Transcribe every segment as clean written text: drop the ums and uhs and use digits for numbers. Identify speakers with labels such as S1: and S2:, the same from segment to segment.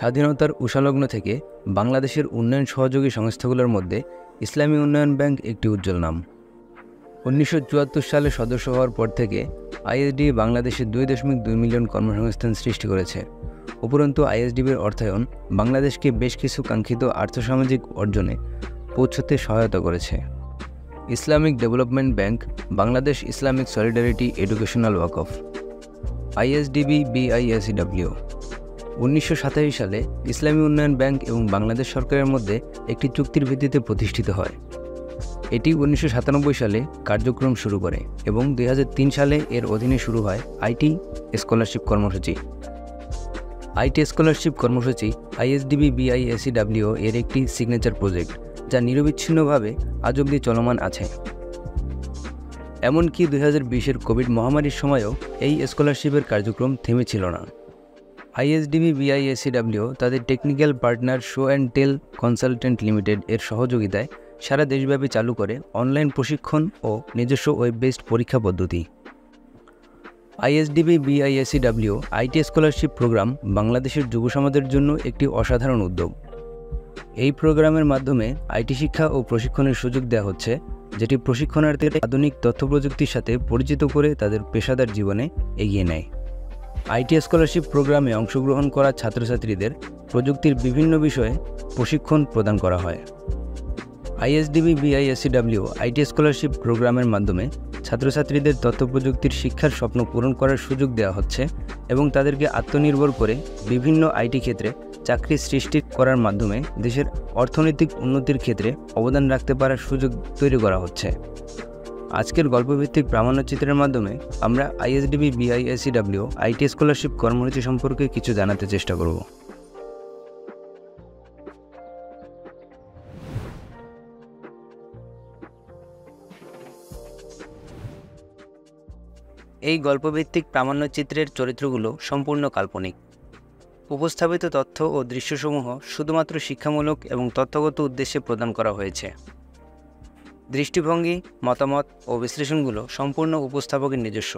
S1: স্বাধীনতার উষালগ্ন থেকে বাংলাদেশের উন্নয়ন সহযোগী সংস্থাগুলোর মধ্যে ইসলামী উন্নয়ন ব্যাংক একটি উজ্জ্বল নাম। 1974 সালে সদস্য হওয়ার পর থেকে আইএসডি বাংলাদেশে 2.2 মিলিয়ন কর্মসংস্থান সৃষ্টি করেছে। উপরন্তু আইএসডিবির অর্থায়ন বাংলাদেশকে বেশ কিছু কাঙ্ক্ষিত আর্থসামাজিক অর্জনে পৌঁছতে সহায়তা করেছে। Islamic development bank, Bangladesh Islamic solidarity educational waqf, ISDB BIACW. 1987 সালে ইসলামী উন্নয়ন ব্যাংক এবং বাংলাদেশ সরকারের মধ্যে একটি চুক্তির ভিত্তিতে প্রতিষ্ঠিত হয়। এটি 1997 সালে কার্যক্রম শুরু করে এবং 2003 সালে এর অধীনে শুরু হয় আইটি স্কলারশিপ কর্মসূচি। আইটি স্কলারশিপ কর্মসূচি আইএসডিবি বিআইএসিডব্লিউ এর একটি সিগনেচার প্রজেক্ট, যা নিরবিচ্ছিন্নভাবে আজ অবধি চলমান আছে। এমনকি 2020-এর কোভিড মহামারীর সময়ও এই স্কলারশিপের কার্যক্রম থেমেছিল না। আইএসডিবি বিআইএসিডব্লিউ তাদের technical partner show and tell consultant limited এর সহযোগিতায় সারা দেশব্যাপী চালু করে অনলাইন প্রশিক্ষণ ও নিজস্ব ওয়েব বেসড পরীক্ষা পদ্ধতি। আইএসডিবি বিআইএসিডব্লিউ আইটি স্কলারশিপ প্রোগ্রাম বাংলাদেশের যুব সমাজের জন্য একটি অসাধারণ উদ্যোগ। এই প্রোগ্রামের মাধ্যমে আইটি শিক্ষা ও প্রশিক্ষণের সুযোগ দেওয়া হচ্ছে, যেটি প্রশিক্ষণার্থীদের আধুনিক তথ্য প্রযুক্তির সাথে পরিচিত করে তাদের পেশাদার জীবনে এগিয়ে নেয়। আইটি স্কলারশিপ প্রোগ্রামে অংশগ্রহণ করা ছাত্রছাত্রীদের প্রযুক্তির বিভিন্ন বিষয়ে প্রশিক্ষণ প্রদান করা হয়। আইএসডিবি বিআইএসিডব্লিউ আইটি স্কলারশিপ প্রোগ্রামের মাধ্যমে ছাত্রছাত্রীদের তথ্য প্রযুক্তির শিক্ষার স্বপ্ন পূরণ করার সুযোগ দেওয়া হচ্ছে এবং তাদেরকে আত্মনির্ভর করে বিভিন্ন আইটি ক্ষেত্রে চাকরি সৃষ্টি করার মাধ্যমে দেশের অর্থনৈতিক উন্নতির ক্ষেত্রে অবদান রাখতে পারার সুযোগ তৈরি করা হচ্ছে। আজকের গল্পভিত্তিক প্রামাণ্যচিত্রের মাধ্যমে আমরা আইএসডিবি বিআইএসিডব্লিউ আইটি স্কলারশিপ কর্মসূচি সম্পর্কে কিছু জানাতে চেষ্টা করব। এই গল্পভিত্তিক প্রামাণ্যচিত্রের চরিত্রগুলো সম্পূর্ণ কাল্পনিক। উপস্থাপিত তথ্য ও দৃশ্যসমূহ শুধুমাত্র শিক্ষামূলক এবং তথ্যগত উদ্দেশ্যে প্রদান করা হয়েছে। দৃষ্টিভঙ্গি, মতামত ও বিশ্লেষণগুলো সম্পূর্ণ উপস্থাপকের নিজস্ব।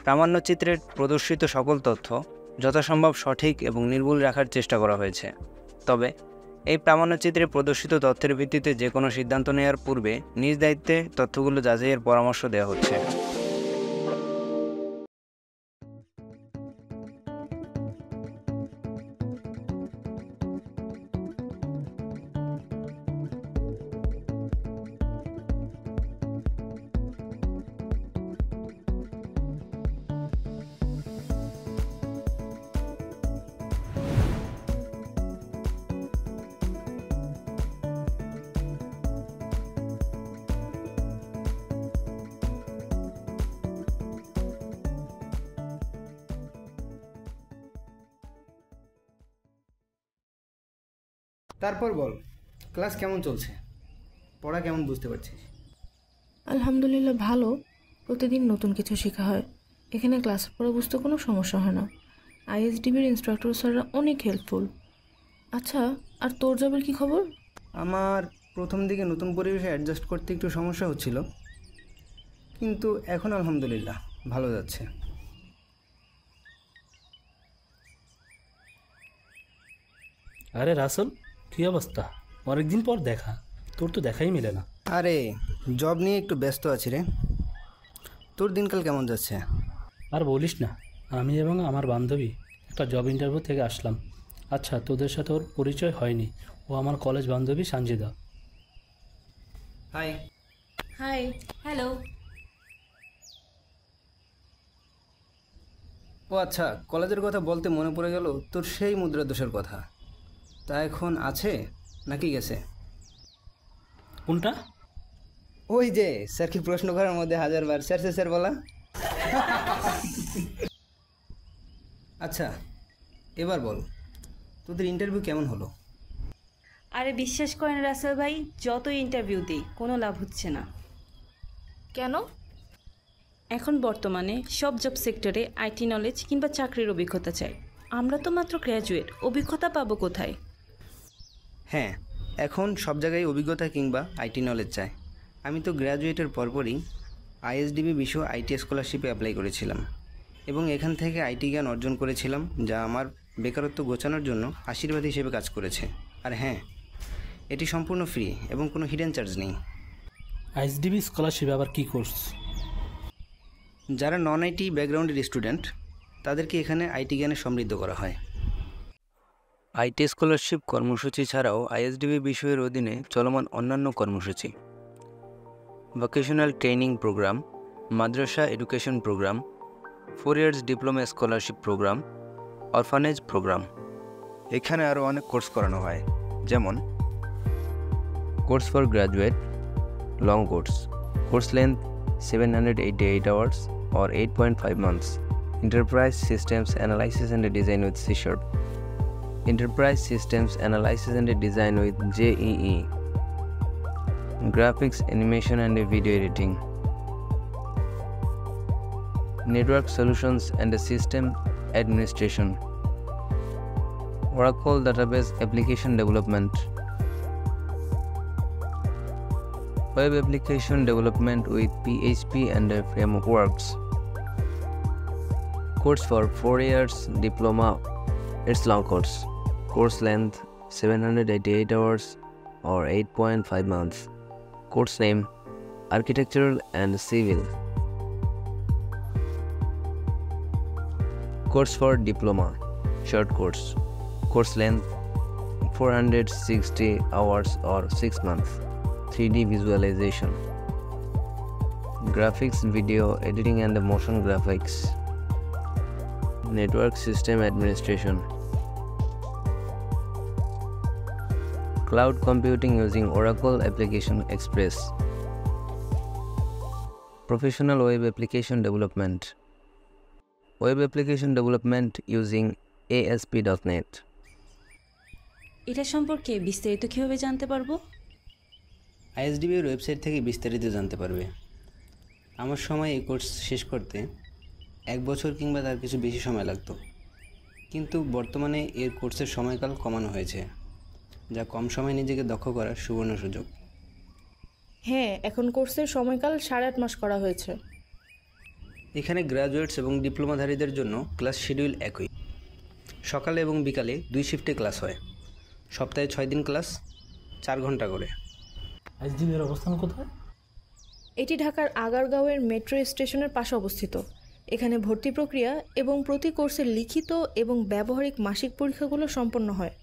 S1: প্রামাণ্যচিত্রের প্রদর্শিত সকল তথ্য যথাসম্ভব সঠিক এবং নির্ভুল রাখার চেষ্টা করা হয়েছে। তবে এই প্রামাণ্যচিত্রে প্রদর্শিত তথ্যের ভিত্তিতে যে কোনো সিদ্ধান্ত নেওয়ার পূর্বে নিজ দায়িত্বে তথ্যগুলো যাচাইয়ের পরামর্শ দেওয়া হচ্ছে।
S2: তারপর বল, ক্লাস কেমন চলছে? পড়া কেমন বুঝতে পারছিস?
S3: আলহামদুলিল্লাহ ভালো। প্রতিদিন নতুন কিছু শেখা হয়। এখানে ক্লাস পড়া বুঝতে কোনো সমস্যা হয় না। আইএসডিবির ইনস্ট্রাক্টর স্যাররা অনেক হেল্পফুল। আচ্ছা, আর তোর জবের কী খবর?
S2: আমার প্রথম দিকে নতুন পরিবেশে অ্যাডজাস্ট করতে একটু সমস্যা হচ্ছিল, কিন্তু এখন আলহামদুলিল্লাহ ভালো যাচ্ছে।
S4: আরে রাসেল, কী অবস্থা? অনেকদিন পর দেখা, তোর তো দেখাই মেলে না।
S2: আরে জব নিয়ে একটু ব্যস্ত আছি রে। তোর দিনকাল কেমন যাচ্ছে?
S4: আর বলিস না, আমি এবং আমার বান্ধবী একটা জব ইন্টারভিউ থেকে আসলাম। আচ্ছা, তোদের সাথে ওর পরিচয় হয়নি। ও আমার কলেজ বান্ধবী সানজিদা।
S2: হাই।
S3: হাই। হ্যালো।
S2: ও আচ্ছা, কলেজের কথা বলতে মনে পড়ে গেল তোর সেই মুদ্রা দোষের কথা। তা এখন আছে নাকি গেছে?
S4: কোনটা?
S2: ওই যে স্যারকে প্রশ্ন করার মধ্যে 1000 বার স্যার স্যার বলা। আচ্ছা, এবার বল, তোদের ইন্টারভিউ কেমন হলো?
S5: আরে বিশ্বাস করেন রাসেল ভাই, যত ইন্টারভিউ দিই কোনো লাভ হচ্ছে না।
S3: কেন?
S5: এখন বর্তমানে সব জব সেক্টরে আইটি নলেজ কিংবা চাকরির অভিজ্ঞতা চাই। আমরা তো মাত্র গ্র্যাজুয়েট, অভিজ্ঞতা পাবো কোথায়?
S2: হ্যাঁ, এখন সব জায়গায় অভিজ্ঞতা কিংবা আইটি নলেজ চায়। আমি তো গ্র্যাজুয়েটের পরপরই আইএসডিবি বিশ্ব আইটি স্কলারশিপে অ্যাপ্লাই করেছিলাম এবং এখান থেকে আইটি জ্ঞান অর্জন করেছিলাম, যা আমার বেকারত্ব ঘোচানোর জন্য আশীর্বাদ হিসেবে কাজ করেছে। আর হ্যাঁ, এটি সম্পূর্ণ ফ্রি এবং কোনো হিডেন চার্জ নেই।
S4: আইএসডিবি স্কলারশিপ আবার কী কোর্স?
S2: যারা নন আইটি ব্যাকগ্রাউন্ডের স্টুডেন্ট তাদেরকে এখানে আইটি জ্ঞানে সমৃদ্ধ করা হয়।
S1: আইটি স্কলারশিপ কর্মসূচি ছাড়াও আইএসডিবি বিষয়ের অধীনে চলমান অন্যান্য কর্মসূচি: ভোকেশনাল ট্রেনিং প্রোগ্রাম, মাদ্রাসা education program, 4 years diploma scholarship program, orphanage program. এখানে আরও অনেক কোর্স করানো হয়, যেমন course for graduate, long course length 788 hours or 8.5 months, Enterprise Systems Analysis and Design with C#, Enterprise Systems Analysis and Design with JEE, Graphics, Animation and Video Editing, Network Solutions and System Administration, Oracle Database Application Development, Web Application Development with PHP and Frameworks. Course for 4 years diploma, it's long course length 788 hours or 8.5 months, course name Architectural and Civil, course for diploma, short course length 460 hours or 6 months, 3D visualization, graphics, video editing and motion graphics, network system administration, cloud computing using Oracle Application Express, professional web application development using ASP.NET.
S5: এটা সম্পর্কে বিস্তারিত কীভাবে জানতে পারবো?
S2: আইএসডিবির website থেকে বিস্তারিত জানতে পারবে। আমার সময় এই কোর্স শেষ করতে 1 বছর কিংবা তার কিছু বেশি সময় লাগতো, কিন্তু বর্তমানে এর কোর্সের সময়কাল কমানো হয়েছে, যা কম সময়ে নিজেকে দক্ষ করার সুবর্ণ সুযোগ।
S3: হ্যাঁ, এখন কোর্সের সময়কাল 8.5 মাস করা হয়েছে।
S2: এখানে গ্র্যাজুয়েটস এবং ডিপ্লোমাধারীদের জন্য ক্লাস শিডিউল একই। সকালে এবং বিকালে 2 শিফটে ক্লাস হয়, সপ্তাহে 6 দিন ক্লাস, 4 ঘন্টা করে।
S4: আইএসডিবির অবস্থান কোথায়?
S3: এটি ঢাকার আগারগাঁওয়ের মেট্রো স্টেশনের পাশে অবস্থিত। এখানে ভর্তি প্রক্রিয়া এবং প্রতি কোর্সের লিখিত এবং ব্যবহারিক মাসিক পরীক্ষাগুলো সম্পন্ন হয়।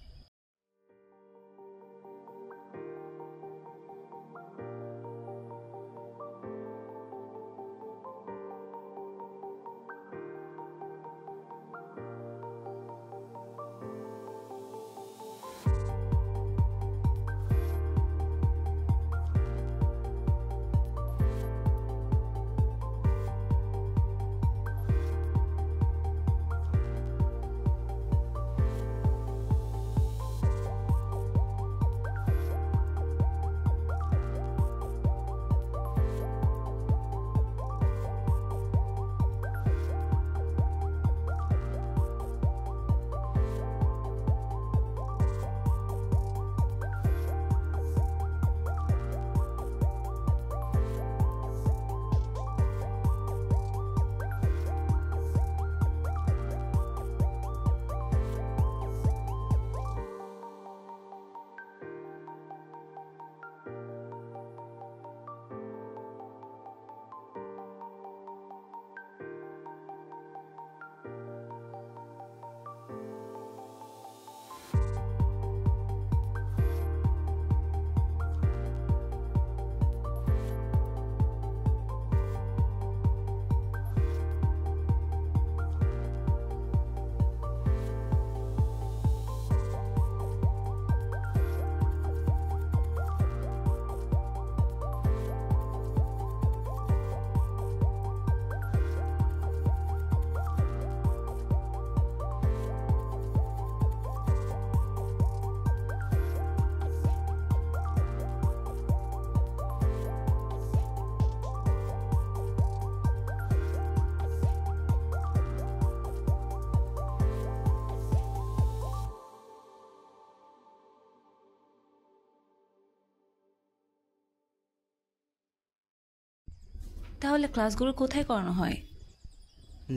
S5: তাহলে ক্লাসগুলো কোথায় করানো হয়?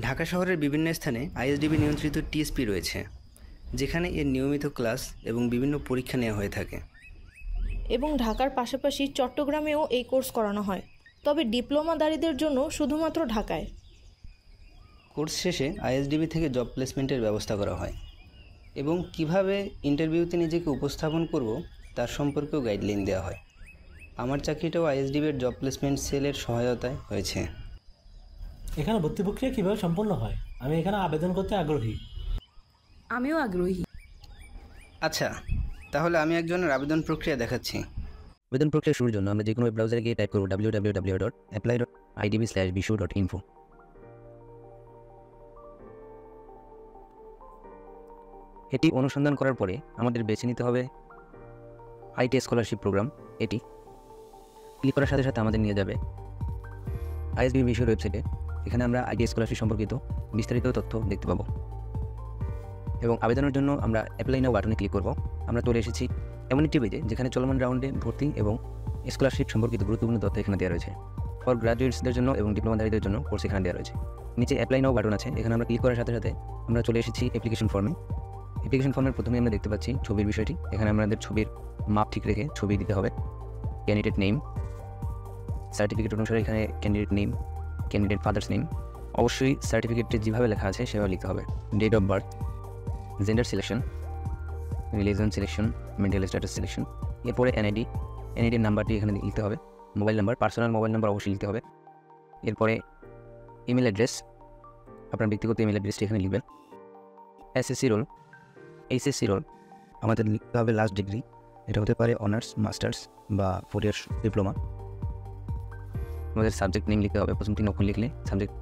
S2: ঢাকা শহরের বিভিন্ন স্থানে আইএসডিবি নিয়ন্ত্রিত টিএসপি রয়েছে, যেখানে এর নিয়মিত ক্লাস এবং বিভিন্ন পরীক্ষা নেওয়া হয়ে থাকে।
S3: এবং ঢাকার পাশাপাশি চট্টগ্রামেও এই কোর্স করানো হয়, তবে ডিপ্লোমাধারীদের জন্য শুধুমাত্র ঢাকায়।
S2: কোর্স শেষে আইএসডিবি থেকে জব প্লেসমেন্টের ব্যবস্থা করা হয় এবং কিভাবে ইন্টারভিউতে নিজেকে উপস্থাপন করব তার সম্পর্কেও গাইডলাইন দেওয়া হয়। আমার চাকরিটাও আইএসডিবির জব প্লেসমেন্ট সেলের সহায়তায় হয়েছে।
S6: এখানে ভর্তি প্রক্রিয়া কীভাবে সম্পন্ন হয়? আমি এখানে আবেদন করতে আগ্রহী।
S5: আমিও আগ্রহী।
S2: আচ্ছা, তাহলে আমি একজনের আবেদন প্রক্রিয়া দেখাচ্ছি।
S1: আবেদন প্রক্রিয়া শুরুর জন্য আমরা যে কোনো ব্রাউজারে গিয়ে টাইপ করব www.apply.idb/bishu.info। এটি অনুসন্ধান করার পরে আমাদের বেছে নিতে হবে আইটি স্কলারশিপ প্রোগ্রাম। এটি ক্লিক করার সাথে সাথে আমাদের নিয়ে যাবে আইএসডি বিশুর ওয়েবসাইটে। এখানে আমরা আইটি স্কলারশিপ সম্পর্কিত বিস্তারিত তথ্য দেখতে পাবো এবং আবেদনের জন্য আমরা অ্যাপ্লাই নাও বাটনে ক্লিক করব। আমরা চলে এসেছি এমন একটি পেজে যেখানে চলমান রাউন্ডে ভর্তি এবং স্কলারশিপ সম্পর্কিত গুরুত্বপূর্ণ তথ্য এখানে দেওয়া রয়েছে। ফর গ্রাজুয়েটসদের জন্য এবং ডিপ্লোমাধারীদের জন্য কোর্স এখানে দেওয়া রয়েছে। নিচে অ্যাপ্লাই নাও বাটন আছে, এখানে আমরা ক্লিক করার সাথে সাথে আমরা চলে এসেছি অ্যাপ্লিকেশন ফর্মে। অ্যাপ্লিকেশন ফর্মের প্রথমে আমরা দেখতে পাচ্ছি ছবির বিষয়টি। এখানে আমাদের ছবির মাপ ঠিক রেখে ছবি দিতে হবে। ক্যান্ডিডেট নেম, সার্টিফিকেট অনুসারে এখানে candidate name, candidate father's name, অবশ্যই সার্টিফিকেটে যেভাবে লেখা আছে সেভাবে লিখতে হবে। Date of birth, gender selection, religion selection, mental status selection, এরপরে এনআইডির নাম্বারটি এখানে লিখতে হবে। Mobile number, personal mobile number অবশ্যই লিখতে হবে। এরপরে ইমেল অ্যাড্রেস, আপনার ব্যক্তিগত ইমেল অ্যাড্রেসটি এখানে লিখবেন। এসএসসি রোল, এইচএসসি রোল, আমাদের লিখতে হবে লাস্ট ডিগ্রি, এটা হতে পারে অনার্স, মাস্টার্স বা 4 ইয়ার্স ডিপ্লোমা। আমাদের সাবজেক্ট নেম লিখতে হবে, প্রথম 3 অক্ষর লিখলে সাবজেক্ট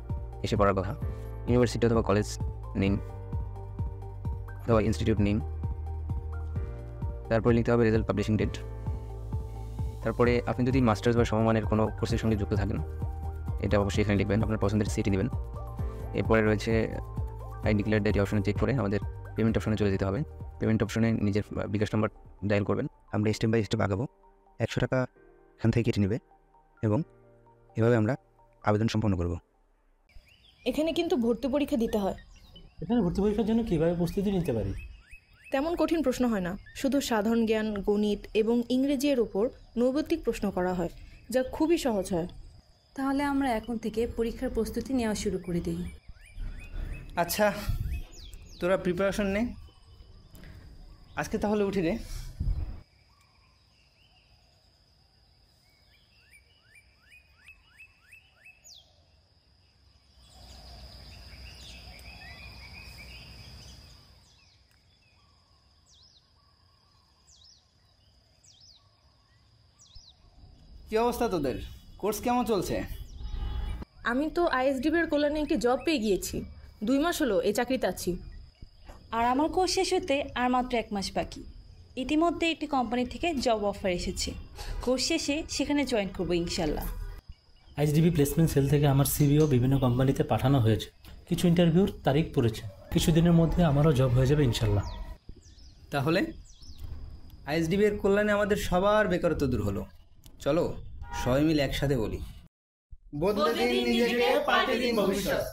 S1: এসে পড়ার কথা। ইউনিভার্সিটি অথবা কলেজ নেম অথবা ইনস্টিটিউট নেম, তারপরে লিখতে হবে রেজাল্ট পাবলিশিং ডেট। তারপরে আপনি যদি মাস্টার্স বা সমমানের কোনো কোর্সের সঙ্গে যুক্ত থাকেন এটা অবশ্যই এখানে লিখবেন, আপনার পছন্দের সিটি দেবেন। এরপরে রয়েছে আই ডিক্লেয়ার ডেট অপশনে চেক করে আমাদের পেমেন্ট অপশনে চলে যেতে হবে। পেমেন্ট অপশনে নিজের বিকাশ নাম্বার ডায়াল করবেন। আমরা স্টেপ বাই স্টেপ আগাবো। 100 টাকা এখান থেকে কেটে নেবে এবং এভাবে আমরা আবেদন সম্পন্ন করব।
S3: এখানে কিন্তু ভর্তি পরীক্ষা দিতে হয়।
S6: এখানে ভর্তি পরীক্ষার জন্য কীভাবে প্রস্তুতি নিতে পারি?
S3: তেমন কঠিন প্রশ্ন হয় না, শুধু সাধারণ জ্ঞান, গণিত এবং ইংরেজির ওপর নৈর্ব্যক্তিক প্রশ্ন করা হয়, যা খুবই সহজ হয়।
S5: তাহলে আমরা এখন থেকে পরীক্ষার প্রস্তুতি নেওয়া শুরু করে দিই।
S2: আচ্ছা, তোরা প্রিপারেশন নে। আজকে তাহলে উঠি রে। কি অবস্থা তোদের? কোর্স কেমন চলছে?
S3: আমি তো আইএসডিবির কল্যাণে একটি জব পেয়ে গিয়েছি। 2 মাস হলো এই চাকরিতে আছি।
S5: আর আমার কোর্স শেষ হতে আর মাত্র 1 মাস বাকি। ইতিমধ্যে একটি কোম্পানি থেকে জব অফার এসেছে। কোর্স শেষে সেখানে জয়েন করবো ইনশাল্লাহ।
S6: আইএসডিবি প্লেসমেন্ট সেল থেকে আমার সিভিও বিভিন্ন কোম্পানিতে পাঠানো হয়েছে। কিছু ইন্টারভিউর তারিখ পড়েছে। কিছুদিনের মধ্যে আমারও জব হয়ে যাবে ইনশাল্লাহ।
S2: তাহলে আইএসডিবি এর কল্যাণে আমাদের সবার বেকারত্ব দূর হলো। চলো সবাই মিলে একসাথে বলি, বদলে দিন নিজেকে, পাল্টে দিন ভবিষ্যৎ।